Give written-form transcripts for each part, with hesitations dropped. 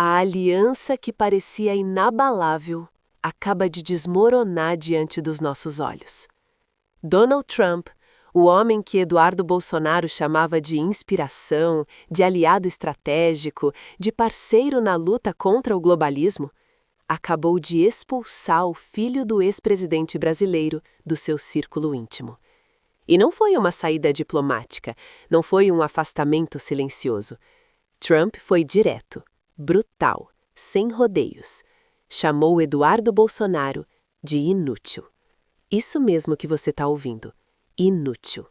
A aliança que parecia inabalável acaba de desmoronar diante dos nossos olhos. Donald Trump, o homem que Eduardo Bolsonaro chamava de inspiração, de aliado estratégico, de parceiro na luta contra o globalismo, acabou de expulsar o filho do ex-presidente brasileiro do seu círculo íntimo. E não foi uma saída diplomática, não foi um afastamento silencioso. Trump foi direto, brutal, sem rodeios. Chamou Eduardo Bolsonaro de inútil. Isso mesmo que você está ouvindo. Inútil.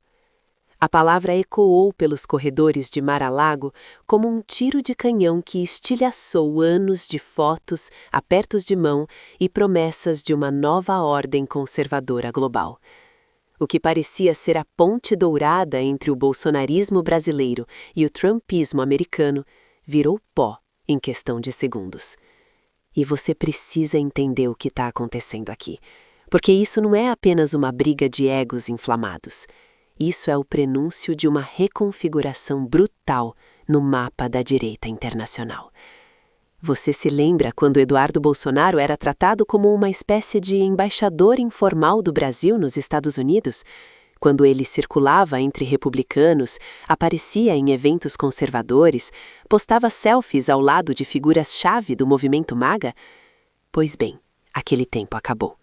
A palavra ecoou pelos corredores de Mar-a-Lago como um tiro de canhão que estilhaçou anos de fotos, apertos de mão e promessas de uma nova ordem conservadora global. O que parecia ser a ponte dourada entre o bolsonarismo brasileiro e o trumpismo americano virou pó em questão de segundos. E você precisa entender o que está acontecendo aqui, porque isso não é apenas uma briga de egos inflamados. Isso é o prenúncio de uma reconfiguração brutal no mapa da direita internacional. Você se lembra quando Eduardo Bolsonaro era tratado como uma espécie de embaixador informal do Brasil nos Estados Unidos? Quando ele circulava entre republicanos, aparecia em eventos conservadores, postava selfies ao lado de figuras-chave do movimento MAGA? Pois bem, aquele tempo acabou.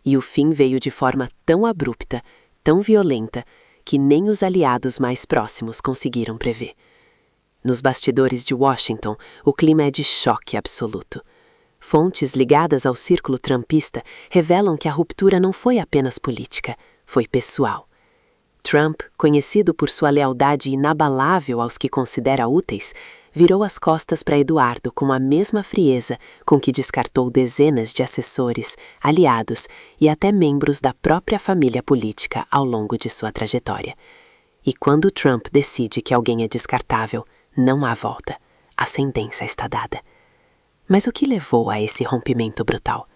E o fim veio de forma tão abrupta, tão violenta, que nem os aliados mais próximos conseguiram prever. Nos bastidores de Washington, o clima é de choque absoluto. Fontes ligadas ao círculo trumpista revelam que a ruptura não foi apenas política, foi pessoal. Trump, conhecido por sua lealdade inabalável aos que considera úteis, virou as costas para Eduardo com a mesma frieza com que descartou dezenas de assessores, aliados e até membros da própria família política ao longo de sua trajetória. E quando Trump decide que alguém é descartável, não há volta. A sentença está dada. Mas o que levou a esse rompimento brutal?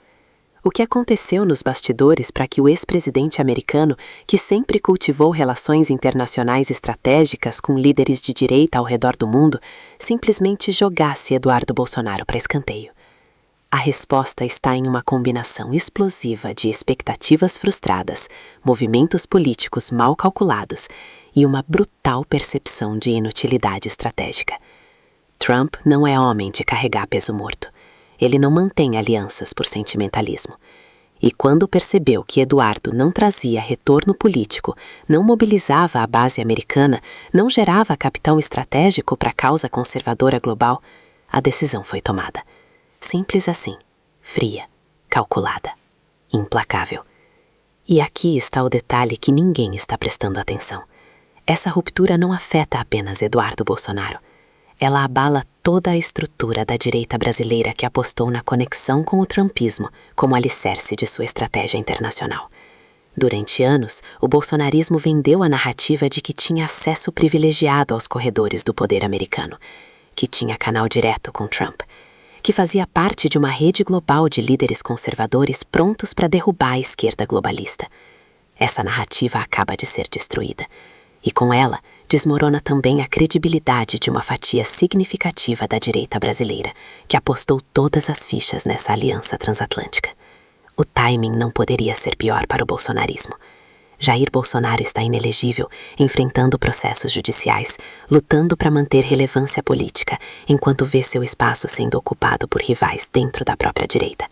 O que aconteceu nos bastidores para que o ex-presidente americano, que sempre cultivou relações internacionais estratégicas com líderes de direita ao redor do mundo, simplesmente jogasse Eduardo Bolsonaro para escanteio? A resposta está em uma combinação explosiva de expectativas frustradas, movimentos políticos mal calculados e uma brutal percepção de inutilidade estratégica. Trump não é homem de carregar peso morto. Ele não mantém alianças por sentimentalismo. E quando percebeu que Eduardo não trazia retorno político, não mobilizava a base americana, não gerava capital estratégico para a causa conservadora global, a decisão foi tomada. Simples assim, fria, calculada, implacável. E aqui está o detalhe que ninguém está prestando atenção. Essa ruptura não afeta apenas Eduardo Bolsonaro. Ela abala toda a estrutura da direita brasileira que apostou na conexão com o trumpismo como alicerce de sua estratégia internacional. Durante anos, o bolsonarismo vendeu a narrativa de que tinha acesso privilegiado aos corredores do poder americano, que tinha canal direto com Trump, que fazia parte de uma rede global de líderes conservadores prontos para derrubar a esquerda globalista. Essa narrativa acaba de ser destruída, e com ela, desmorona também a credibilidade de uma fatia significativa da direita brasileira, que apostou todas as fichas nessa aliança transatlântica. O timing não poderia ser pior para o bolsonarismo. Jair Bolsonaro está inelegível, enfrentando processos judiciais, lutando para manter relevância política, enquanto vê seu espaço sendo ocupado por rivais dentro da própria direita.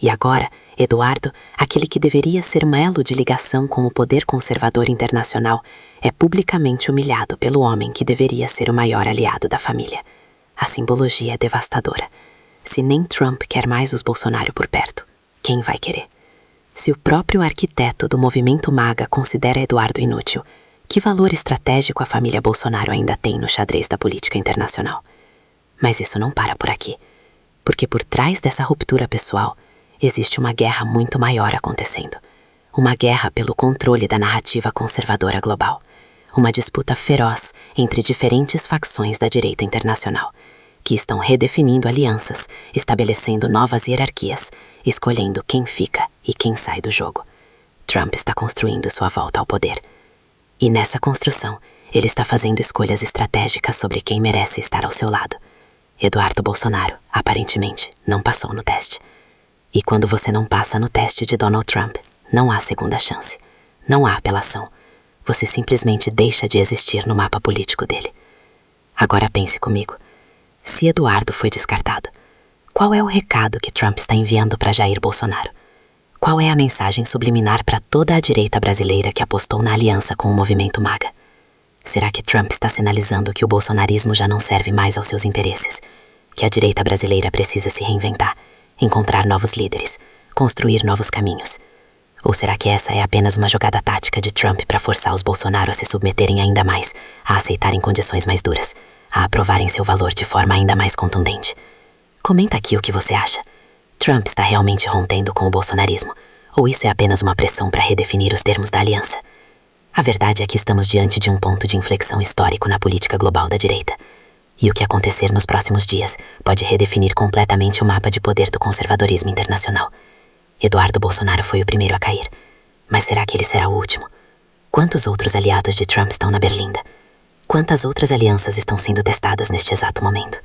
E agora, Eduardo, aquele que deveria ser um elo de ligação com o poder conservador internacional, é publicamente humilhado pelo homem que deveria ser o maior aliado da família. A simbologia é devastadora. Se nem Trump quer mais os Bolsonaro por perto, quem vai querer? Se o próprio arquiteto do movimento MAGA considera Eduardo inútil, que valor estratégico a família Bolsonaro ainda tem no xadrez da política internacional? Mas isso não para por aqui, porque por trás dessa ruptura pessoal, existe uma guerra muito maior acontecendo. Uma guerra pelo controle da narrativa conservadora global. Uma disputa feroz entre diferentes facções da direita internacional, que estão redefinindo alianças, estabelecendo novas hierarquias, escolhendo quem fica e quem sai do jogo. Trump está construindo sua volta ao poder. E nessa construção, ele está fazendo escolhas estratégicas sobre quem merece estar ao seu lado. Eduardo Bolsonaro, aparentemente, não passou no teste. E quando você não passa no teste de Donald Trump, não há segunda chance. Não há apelação. Você simplesmente deixa de existir no mapa político dele. Agora pense comigo. Se Eduardo foi descartado, qual é o recado que Trump está enviando para Jair Bolsonaro? Qual é a mensagem subliminar para toda a direita brasileira que apostou na aliança com o movimento MAGA? Será que Trump está sinalizando que o bolsonarismo já não serve mais aos seus interesses? Que a direita brasileira precisa se reinventar, encontrar novos líderes, construir novos caminhos? Ou será que essa é apenas uma jogada tática de Trump para forçar os Bolsonaro a se submeterem ainda mais, a aceitarem condições mais duras, a aprovarem seu valor de forma ainda mais contundente? Comenta aqui o que você acha. Trump está realmente rompendo com o bolsonarismo? Ou isso é apenas uma pressão para redefinir os termos da aliança? A verdade é que estamos diante de um ponto de inflexão histórico na política global da direita. E o que acontecer nos próximos dias pode redefinir completamente o mapa de poder do conservadorismo internacional. Eduardo Bolsonaro foi o primeiro a cair. Mas será que ele será o último? Quantos outros aliados de Trump estão na berlinda? Quantas outras alianças estão sendo testadas neste exato momento?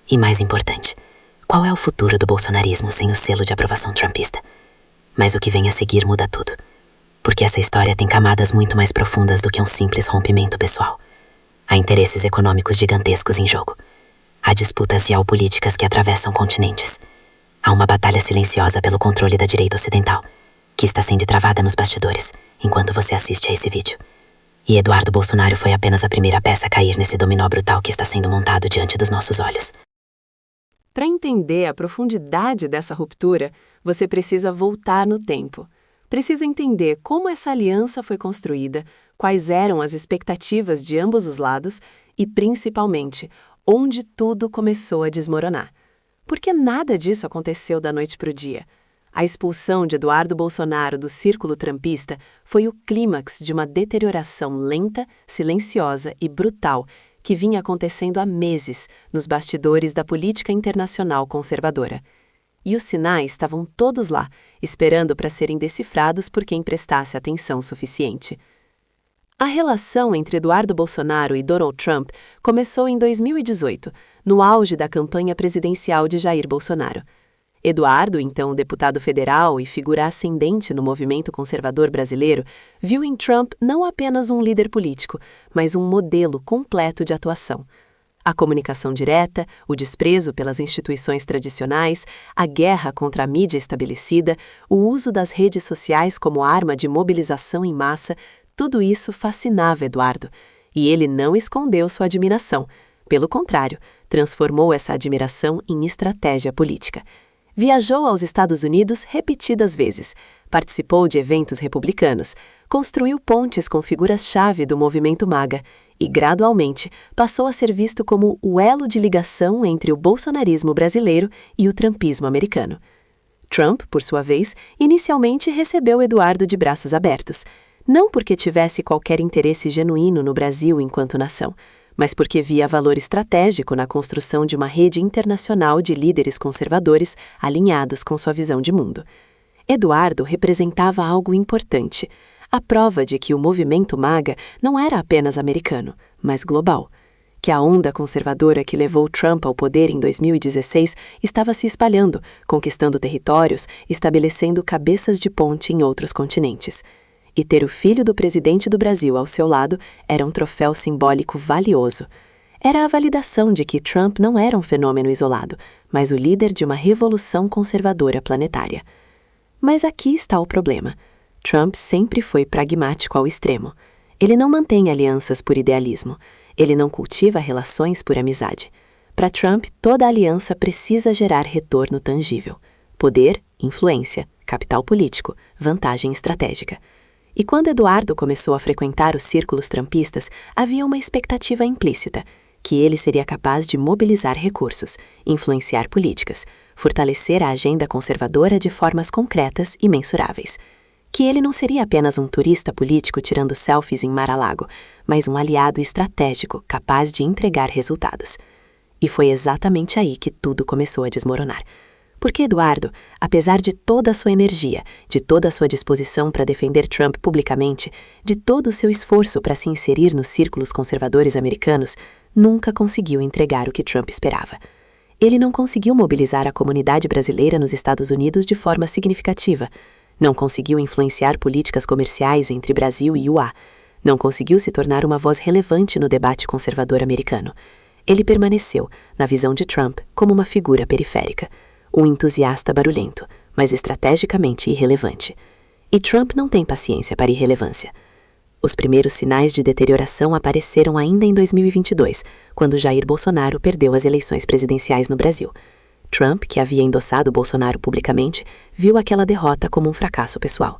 E mais importante, qual é o futuro do bolsonarismo sem o selo de aprovação trumpista? Mas o que vem a seguir muda tudo. Porque essa história tem camadas muito mais profundas do que um simples rompimento pessoal. Há interesses econômicos gigantescos em jogo. Há disputas geopolíticas que atravessam continentes. Há uma batalha silenciosa pelo controle da direita ocidental, que está sendo travada nos bastidores, enquanto você assiste a esse vídeo. E Eduardo Bolsonaro foi apenas a primeira peça a cair nesse dominó brutal que está sendo montado diante dos nossos olhos. Para entender a profundidade dessa ruptura, você precisa voltar no tempo. Precisa entender como essa aliança foi construída, quais eram as expectativas de ambos os lados e, principalmente, onde tudo começou a desmoronar. Porque nada disso aconteceu da noite para o dia. A expulsão de Eduardo Bolsonaro do círculo trumpista foi o clímax de uma deterioração lenta, silenciosa e brutal que vinha acontecendo há meses nos bastidores da política internacional conservadora. E os sinais estavam todos lá, esperando para serem decifrados por quem prestasse atenção suficiente. A relação entre Eduardo Bolsonaro e Donald Trump começou em 2018, no auge da campanha presidencial de Jair Bolsonaro. Eduardo, então deputado federal e figura ascendente no movimento conservador brasileiro, viu em Trump não apenas um líder político, mas um modelo completo de atuação. A comunicação direta, o desprezo pelas instituições tradicionais, a guerra contra a mídia estabelecida, o uso das redes sociais como arma de mobilização em massa, tudo isso fascinava Eduardo. E ele não escondeu sua admiração. Pelo contrário, transformou essa admiração em estratégia política. Viajou aos Estados Unidos repetidas vezes, participou de eventos republicanos, construiu pontes com figuras-chave do movimento MAGA e, gradualmente, passou a ser visto como o elo de ligação entre o bolsonarismo brasileiro e o trumpismo americano. Trump, por sua vez, inicialmente recebeu Eduardo de braços abertos, não porque tivesse qualquer interesse genuíno no Brasil enquanto nação, mas porque via valor estratégico na construção de uma rede internacional de líderes conservadores alinhados com sua visão de mundo. Eduardo representava algo importante, a prova de que o movimento MAGA não era apenas americano, mas global, que a onda conservadora que levou Trump ao poder em 2016 estava se espalhando, conquistando territórios, estabelecendo cabeças de ponte em outros continentes. E ter o filho do presidente do Brasil ao seu lado era um troféu simbólico valioso. Era a validação de que Trump não era um fenômeno isolado, mas o líder de uma revolução conservadora planetária. Mas aqui está o problema. Trump sempre foi pragmático ao extremo. Ele não mantém alianças por idealismo. Ele não cultiva relações por amizade. Para Trump, toda aliança precisa gerar retorno tangível. Poder, influência, capital político, vantagem estratégica. E quando Eduardo começou a frequentar os círculos trumpistas, havia uma expectativa implícita, que ele seria capaz de mobilizar recursos, influenciar políticas, fortalecer a agenda conservadora de formas concretas e mensuráveis. Que ele não seria apenas um turista político tirando selfies em Mar-a-Lago, mas um aliado estratégico capaz de entregar resultados. E foi exatamente aí que tudo começou a desmoronar. Porque Eduardo, apesar de toda a sua energia, de toda a sua disposição para defender Trump publicamente, de todo o seu esforço para se inserir nos círculos conservadores americanos, nunca conseguiu entregar o que Trump esperava. Ele não conseguiu mobilizar a comunidade brasileira nos Estados Unidos de forma significativa. Não conseguiu influenciar políticas comerciais entre Brasil e USA. Não conseguiu se tornar uma voz relevante no debate conservador americano. Ele permaneceu, na visão de Trump, como uma figura periférica. Um entusiasta barulhento, mas estrategicamente irrelevante. E Trump não tem paciência para irrelevância. Os primeiros sinais de deterioração apareceram ainda em 2022, quando Jair Bolsonaro perdeu as eleições presidenciais no Brasil. Trump, que havia endossado Bolsonaro publicamente, viu aquela derrota como um fracasso pessoal.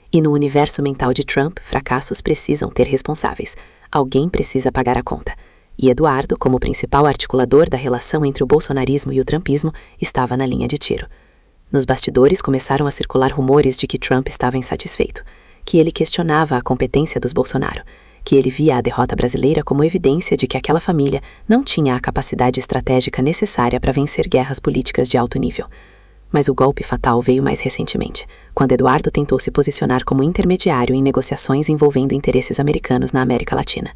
E no universo mental de Trump, fracassos precisam ter responsáveis. Alguém precisa pagar a conta. E Eduardo, como principal articulador da relação entre o bolsonarismo e o trumpismo, estava na linha de tiro. Nos bastidores começaram a circular rumores de que Trump estava insatisfeito, que ele questionava a competência dos Bolsonaro, que ele via a derrota brasileira como evidência de que aquela família não tinha a capacidade estratégica necessária para vencer guerras políticas de alto nível. Mas o golpe fatal veio mais recentemente, quando Eduardo tentou se posicionar como intermediário em negociações envolvendo interesses americanos na América Latina.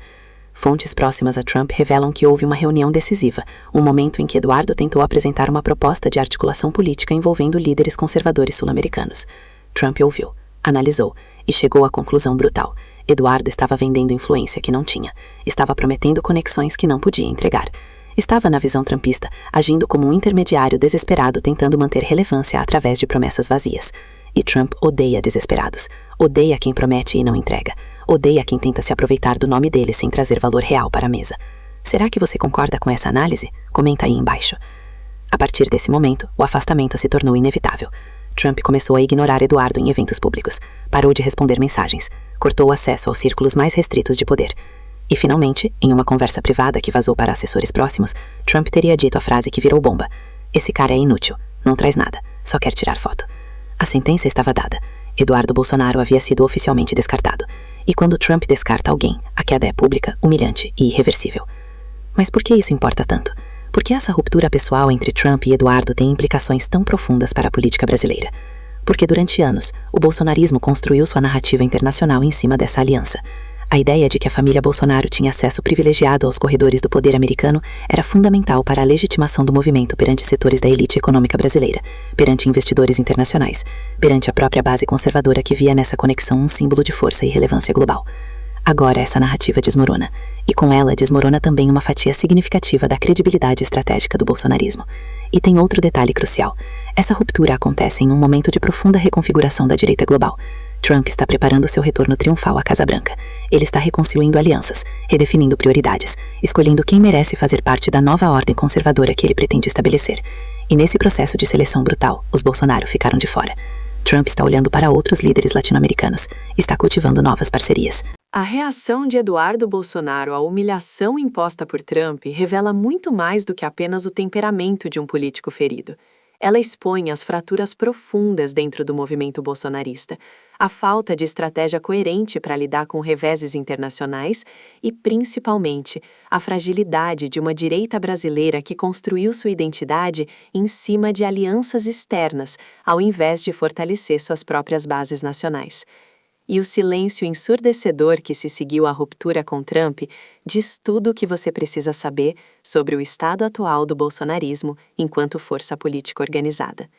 Fontes próximas a Trump revelam que houve uma reunião decisiva, um momento em que Eduardo tentou apresentar uma proposta de articulação política envolvendo líderes conservadores sul-americanos. Trump ouviu, analisou e chegou à conclusão brutal. Eduardo estava vendendo influência que não tinha, estava prometendo conexões que não podia entregar. Estava, na visão trumpista, agindo como um intermediário desesperado tentando manter relevância através de promessas vazias. E Trump odeia desesperados, odeia quem promete e não entrega, odeia quem tenta se aproveitar do nome dele sem trazer valor real para a mesa. Será que você concorda com essa análise? Comenta aí embaixo. A partir desse momento, o afastamento se tornou inevitável. Trump começou a ignorar Eduardo em eventos públicos, parou de responder mensagens, cortou o acesso aos círculos mais restritos de poder. E, finalmente, em uma conversa privada que vazou para assessores próximos, Trump teria dito a frase que virou bomba: "Esse cara é inútil, não traz nada, só quer tirar foto." A sentença estava dada. Eduardo Bolsonaro havia sido oficialmente descartado. E quando Trump descarta alguém, a queda é pública, humilhante e irreversível. Mas por que isso importa tanto? Por que essa ruptura pessoal entre Trump e Eduardo tem implicações tão profundas para a política brasileira? Porque durante anos, o bolsonarismo construiu sua narrativa internacional em cima dessa aliança. A ideia de que a família Bolsonaro tinha acesso privilegiado aos corredores do poder americano era fundamental para a legitimação do movimento perante setores da elite econômica brasileira, perante investidores internacionais, perante a própria base conservadora que via nessa conexão um símbolo de força e relevância global. Agora essa narrativa desmorona, e com ela desmorona também uma fatia significativa da credibilidade estratégica do bolsonarismo. E tem outro detalhe crucial. Essa ruptura acontece em um momento de profunda reconfiguração da direita global. Trump está preparando seu retorno triunfal à Casa Branca. Ele está reconstruindo alianças, redefinindo prioridades, escolhendo quem merece fazer parte da nova ordem conservadora que ele pretende estabelecer. E nesse processo de seleção brutal, os Bolsonaro ficaram de fora. Trump está olhando para outros líderes latino-americanos, está cultivando novas parcerias. A reação de Eduardo Bolsonaro à humilhação imposta por Trump revela muito mais do que apenas o temperamento de um político ferido. Ela expõe as fraturas profundas dentro do movimento bolsonarista, a falta de estratégia coerente para lidar com reveses internacionais e, principalmente, a fragilidade de uma direita brasileira que construiu sua identidade em cima de alianças externas, ao invés de fortalecer suas próprias bases nacionais. E o silêncio ensurdecedor que se seguiu à ruptura com Trump diz tudo o que você precisa saber sobre o estado atual do bolsonarismo enquanto força política organizada.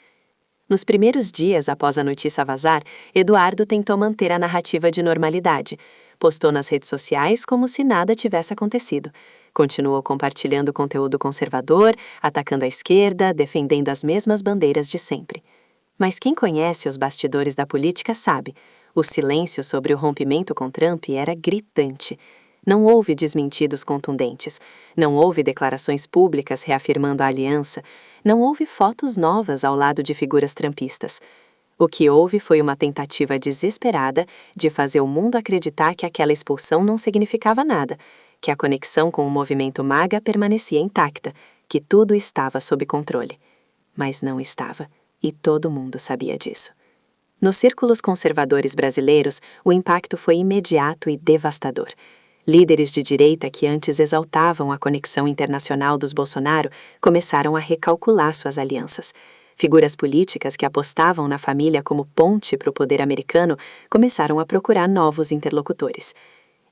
Nos primeiros dias após a notícia vazar, Eduardo tentou manter a narrativa de normalidade. Postou nas redes sociais como se nada tivesse acontecido. Continuou compartilhando conteúdo conservador, atacando a esquerda, defendendo as mesmas bandeiras de sempre. Mas quem conhece os bastidores da política sabe. O silêncio sobre o rompimento com Trump era gritante. Não houve desmentidos contundentes, não houve declarações públicas reafirmando a aliança, não houve fotos novas ao lado de figuras trumpistas. O que houve foi uma tentativa desesperada de fazer o mundo acreditar que aquela expulsão não significava nada, que a conexão com o movimento MAGA permanecia intacta, que tudo estava sob controle. Mas não estava, e todo mundo sabia disso. Nos círculos conservadores brasileiros, o impacto foi imediato e devastador. Líderes de direita que antes exaltavam a conexão internacional dos Bolsonaro começaram a recalcular suas alianças. Figuras políticas que apostavam na família como ponte para o poder americano começaram a procurar novos interlocutores.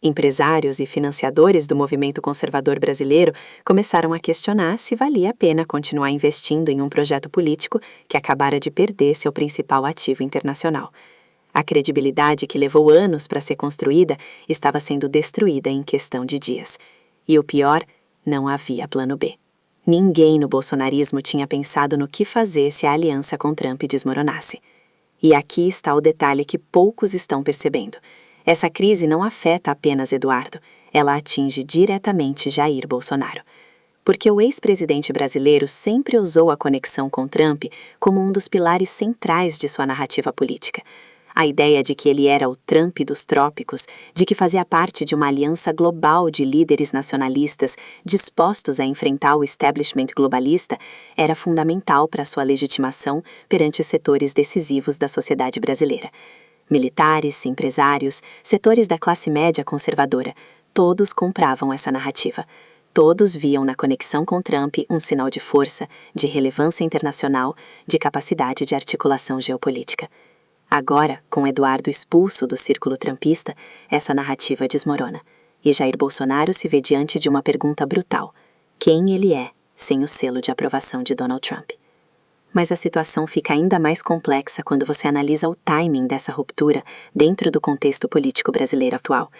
Empresários e financiadores do movimento conservador brasileiro começaram a questionar se valia a pena continuar investindo em um projeto político que acabara de perder seu principal ativo internacional. A credibilidade que levou anos para ser construída estava sendo destruída em questão de dias. E o pior, não havia plano B. Ninguém no bolsonarismo tinha pensado no que fazer se a aliança com Trump desmoronasse. E aqui está o detalhe que poucos estão percebendo. Essa crise não afeta apenas Eduardo, ela atinge diretamente Jair Bolsonaro. Porque o ex-presidente brasileiro sempre usou a conexão com Trump como um dos pilares centrais de sua narrativa política. A ideia de que ele era o Trump dos trópicos, de que fazia parte de uma aliança global de líderes nacionalistas dispostos a enfrentar o establishment globalista, era fundamental para sua legitimação perante setores decisivos da sociedade brasileira. Militares, empresários, setores da classe média conservadora, todos compravam essa narrativa. Todos viam na conexão com Trump um sinal de força, de relevância internacional, de capacidade de articulação geopolítica. Agora, com Eduardo expulso do círculo trumpista, essa narrativa desmorona. E Jair Bolsonaro se vê diante de uma pergunta brutal: quem ele é, sem o selo de aprovação de Donald Trump? Mas a situação fica ainda mais complexa quando você analisa o timing dessa ruptura dentro do contexto político brasileiro atual.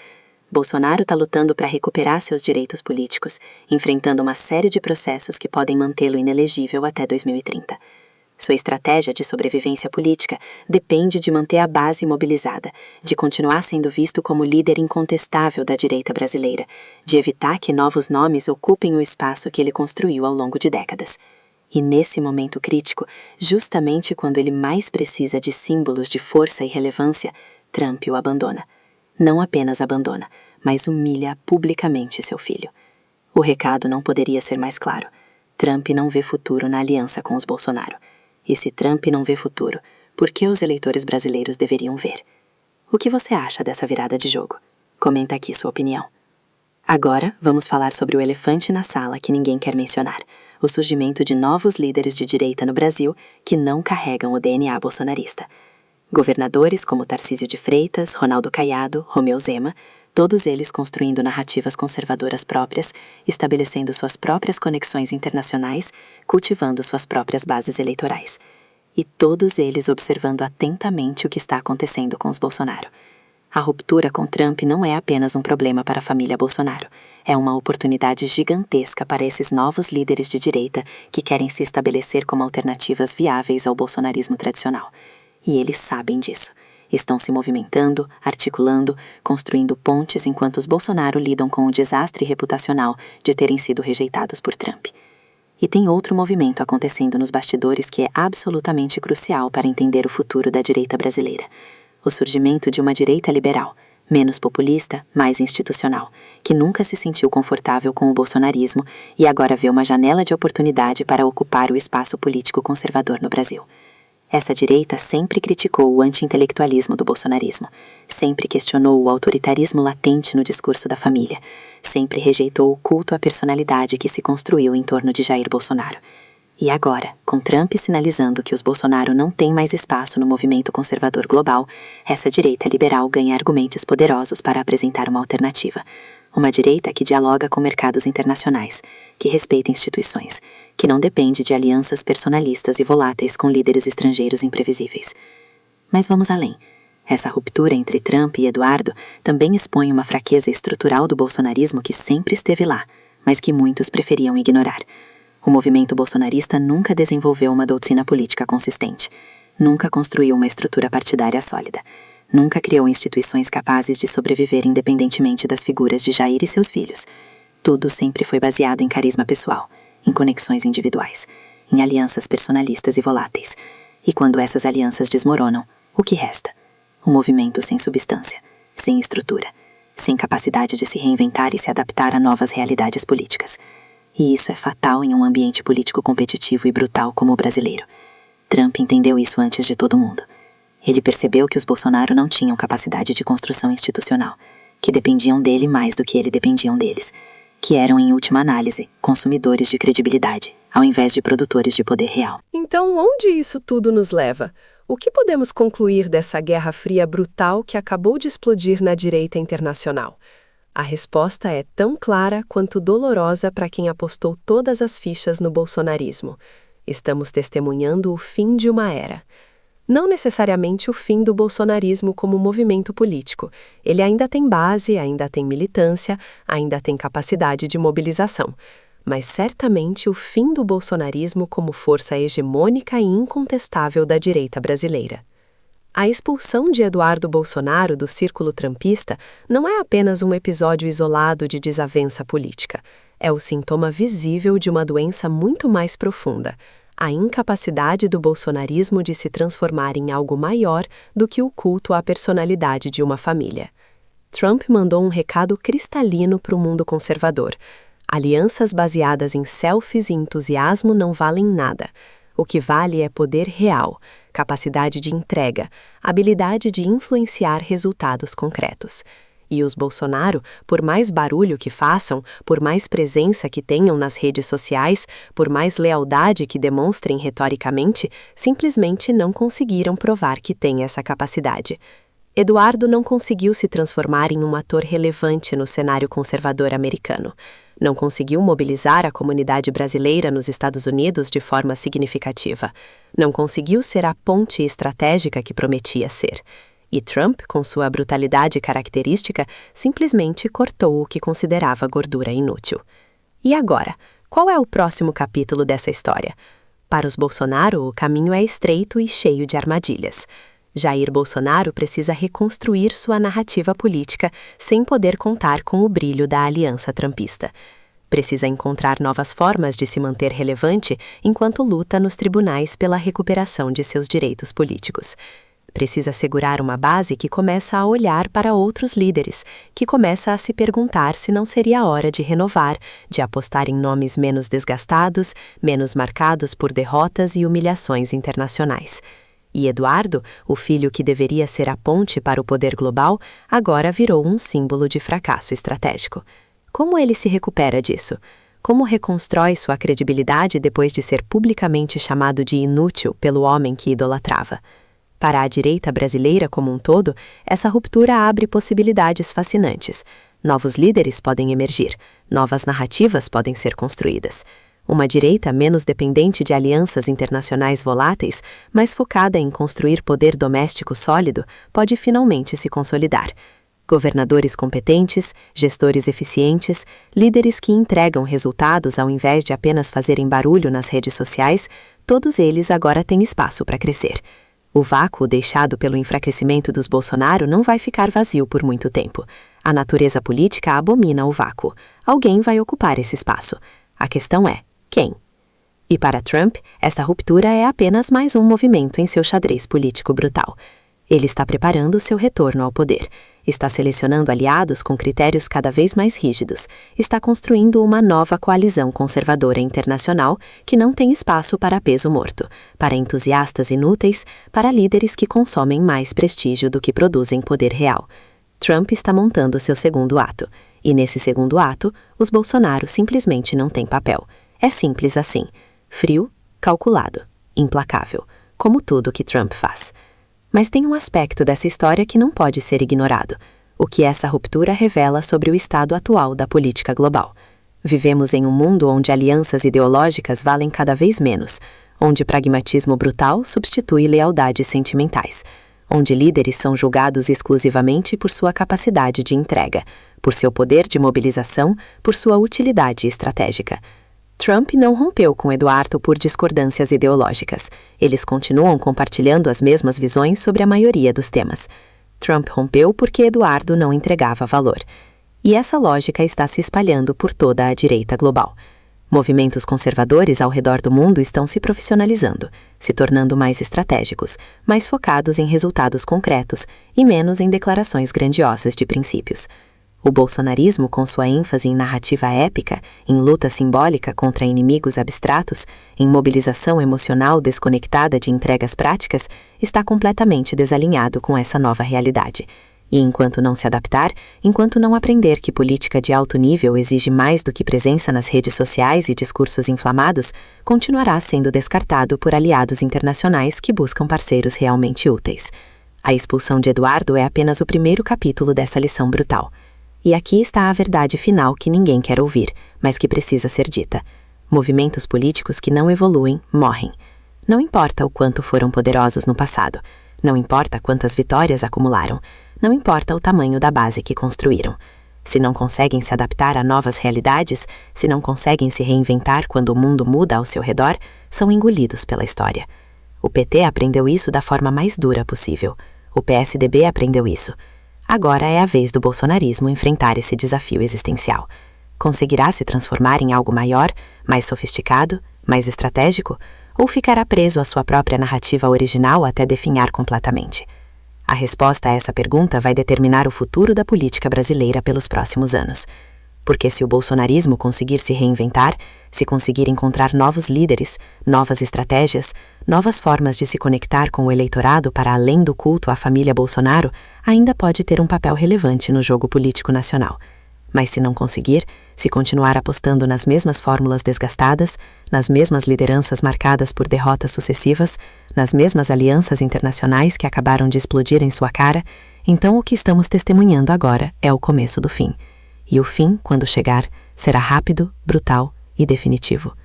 Bolsonaro está lutando para recuperar seus direitos políticos, enfrentando uma série de processos que podem mantê-lo inelegível até 2030. Sua estratégia de sobrevivência política depende de manter a base mobilizada, de continuar sendo visto como líder incontestável da direita brasileira, de evitar que novos nomes ocupem o espaço que ele construiu ao longo de décadas. E nesse momento crítico, justamente quando ele mais precisa de símbolos de força e relevância, Trump o abandona. Não apenas abandona, mas humilha publicamente seu filho. O recado não poderia ser mais claro. Trump não vê futuro na aliança com os Bolsonaro. E se Trump não vê futuro, por que os eleitores brasileiros deveriam ver? O que você acha dessa virada de jogo? Comenta aqui sua opinião. Agora, vamos falar sobre o elefante na sala que ninguém quer mencionar: o surgimento de novos líderes de direita no Brasil que não carregam o DNA bolsonarista. Governadores como Tarcísio de Freitas, Ronaldo Caiado, Romeu Zema, todos eles construindo narrativas conservadoras próprias, estabelecendo suas próprias conexões internacionais, cultivando suas próprias bases eleitorais. E todos eles observando atentamente o que está acontecendo com os Bolsonaro. A ruptura com Trump não é apenas um problema para a família Bolsonaro, é uma oportunidade gigantesca para esses novos líderes de direita que querem se estabelecer como alternativas viáveis ao bolsonarismo tradicional. E eles sabem disso. Estão se movimentando, articulando, construindo pontes enquanto os Bolsonaro lidam com o desastre reputacional de terem sido rejeitados por Trump. E tem outro movimento acontecendo nos bastidores que é absolutamente crucial para entender o futuro da direita brasileira: o surgimento de uma direita liberal, menos populista, mais institucional, que nunca se sentiu confortável com o bolsonarismo e agora vê uma janela de oportunidade para ocupar o espaço político conservador no Brasil. Essa direita sempre criticou o anti-intelectualismo do bolsonarismo, sempre questionou o autoritarismo latente no discurso da família, sempre rejeitou o culto à personalidade que se construiu em torno de Jair Bolsonaro. E agora, com Trump sinalizando que os Bolsonaro não têm mais espaço no movimento conservador global, essa direita liberal ganha argumentos poderosos para apresentar uma alternativa. Uma direita que dialoga com mercados internacionais, que respeita instituições, que não depende de alianças personalistas e voláteis com líderes estrangeiros imprevisíveis. Mas vamos além. Essa ruptura entre Trump e Eduardo também expõe uma fraqueza estrutural do bolsonarismo que sempre esteve lá, mas que muitos preferiam ignorar. O movimento bolsonarista nunca desenvolveu uma doutrina política consistente, nunca construiu uma estrutura partidária sólida, nunca criou instituições capazes de sobreviver independentemente das figuras de Jair e seus filhos. Tudo sempre foi baseado em carisma pessoal, em conexões individuais, em alianças personalistas e voláteis. E quando essas alianças desmoronam, o que resta? Um movimento sem substância, sem estrutura, sem capacidade de se reinventar e se adaptar a novas realidades políticas. E isso é fatal em um ambiente político competitivo e brutal como o brasileiro. Trump entendeu isso antes de todo mundo. Ele percebeu que os Bolsonaro não tinham capacidade de construção institucional, que dependiam dele mais do que ele dependiam deles, que eram, em última análise, consumidores de credibilidade, ao invés de produtores de poder real. Então, onde isso tudo nos leva? O que podemos concluir dessa Guerra Fria brutal que acabou de explodir na direita internacional? A resposta é tão clara quanto dolorosa para quem apostou todas as fichas no bolsonarismo. Estamos testemunhando o fim de uma era. Não necessariamente o fim do bolsonarismo como movimento político. Ele ainda tem base, ainda tem militância, ainda tem capacidade de mobilização. Mas certamente o fim do bolsonarismo como força hegemônica e incontestável da direita brasileira. A expulsão de Eduardo Bolsonaro do círculo trumpista não é apenas um episódio isolado de desavença política. É o sintoma visível de uma doença muito mais profunda, a incapacidade do bolsonarismo de se transformar em algo maior do que o culto à personalidade de uma família. Trump mandou um recado cristalino para o mundo conservador. Alianças baseadas em selfies e entusiasmo não valem nada. O que vale é poder real, capacidade de entrega, habilidade de influenciar resultados concretos. E os Bolsonaro, por mais barulho que façam, por mais presença que tenham nas redes sociais, por mais lealdade que demonstrem retoricamente, simplesmente não conseguiram provar que têm essa capacidade. Eduardo não conseguiu se transformar em um ator relevante no cenário conservador americano. Não conseguiu mobilizar a comunidade brasileira nos Estados Unidos de forma significativa. Não conseguiu ser a ponte estratégica que prometia ser. E Trump, com sua brutalidade característica, simplesmente cortou o que considerava gordura inútil. E agora, qual é o próximo capítulo dessa história? Para os Bolsonaro, o caminho é estreito e cheio de armadilhas. Jair Bolsonaro precisa reconstruir sua narrativa política sem poder contar com o brilho da aliança trumpista. Precisa encontrar novas formas de se manter relevante enquanto luta nos tribunais pela recuperação de seus direitos políticos. Precisa assegurar uma base que começa a olhar para outros líderes, que começa a se perguntar se não seria hora de renovar, de apostar em nomes menos desgastados, menos marcados por derrotas e humilhações internacionais. E Eduardo, o filho que deveria ser a ponte para o poder global, agora virou um símbolo de fracasso estratégico. Como ele se recupera disso? Como reconstrói sua credibilidade depois de ser publicamente chamado de inútil pelo homem que idolatrava? Para a direita brasileira como um todo, essa ruptura abre possibilidades fascinantes. Novos líderes podem emergir, novas narrativas podem ser construídas. Uma direita menos dependente de alianças internacionais voláteis, mais focada em construir poder doméstico sólido, pode finalmente se consolidar. Governadores competentes, gestores eficientes, líderes que entregam resultados ao invés de apenas fazerem barulho nas redes sociais, todos eles agora têm espaço para crescer. O vácuo deixado pelo enfraquecimento dos Bolsonaro não vai ficar vazio por muito tempo. A natureza política abomina o vácuo. Alguém vai ocupar esse espaço. A questão é: quem? E para Trump, esta ruptura é apenas mais um movimento em seu xadrez político brutal. Ele está preparando seu retorno ao poder. Está selecionando aliados com critérios cada vez mais rígidos. Está construindo uma nova coalizão conservadora internacional que não tem espaço para peso morto, para entusiastas inúteis, para líderes que consomem mais prestígio do que produzem poder real. Trump está montando seu segundo ato. E nesse segundo ato, os Bolsonaro simplesmente não têm papel. É simples assim. Frio, calculado, implacável, como tudo que Trump faz. Mas tem um aspecto dessa história que não pode ser ignorado: o que essa ruptura revela sobre o estado atual da política global. Vivemos em um mundo onde alianças ideológicas valem cada vez menos, onde pragmatismo brutal substitui lealdades sentimentais, onde líderes são julgados exclusivamente por sua capacidade de entrega, por seu poder de mobilização, por sua utilidade estratégica. Trump não rompeu com Eduardo por discordâncias ideológicas. Eles continuam compartilhando as mesmas visões sobre a maioria dos temas. Trump rompeu porque Eduardo não entregava valor. E essa lógica está se espalhando por toda a direita global. Movimentos conservadores ao redor do mundo estão se profissionalizando, se tornando mais estratégicos, mais focados em resultados concretos e menos em declarações grandiosas de princípios. O bolsonarismo, com sua ênfase em narrativa épica, em luta simbólica contra inimigos abstratos, em mobilização emocional desconectada de entregas práticas, está completamente desalinhado com essa nova realidade. E enquanto não se adaptar, enquanto não aprender que política de alto nível exige mais do que presença nas redes sociais e discursos inflamados, continuará sendo descartado por aliados internacionais que buscam parceiros realmente úteis. A expulsão de Eduardo é apenas o primeiro capítulo dessa lição brutal. E aqui está a verdade final que ninguém quer ouvir, mas que precisa ser dita. Movimentos políticos que não evoluem, morrem. Não importa o quanto foram poderosos no passado. Não importa quantas vitórias acumularam. Não importa o tamanho da base que construíram. Se não conseguem se adaptar a novas realidades, se não conseguem se reinventar quando o mundo muda ao seu redor, são engolidos pela história. O PT aprendeu isso da forma mais dura possível. O PSDB aprendeu isso. Agora é a vez do bolsonarismo enfrentar esse desafio existencial. Conseguirá se transformar em algo maior, mais sofisticado, mais estratégico, ou ficará preso à sua própria narrativa original até definhar completamente? A resposta a essa pergunta vai determinar o futuro da política brasileira pelos próximos anos. Porque se o bolsonarismo conseguir se reinventar, se conseguir encontrar novos líderes, novas estratégias, novas formas de se conectar com o eleitorado para além do culto à família Bolsonaro, ainda pode ter um papel relevante no jogo político nacional. Mas se não conseguir, se continuar apostando nas mesmas fórmulas desgastadas, nas mesmas lideranças marcadas por derrotas sucessivas, nas mesmas alianças internacionais que acabaram de explodir em sua cara, então o que estamos testemunhando agora é o começo do fim. E o fim, quando chegar, será rápido, brutal e definitivo.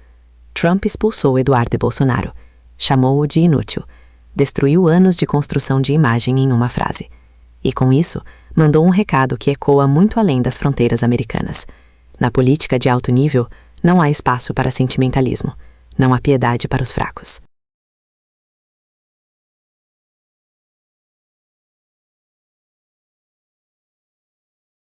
Trump expulsou Eduardo Bolsonaro, chamou-o de inútil, destruiu anos de construção de imagem em uma frase. E com isso, mandou um recado que ecoa muito além das fronteiras americanas. Na política de alto nível, não há espaço para sentimentalismo, não há piedade para os fracos.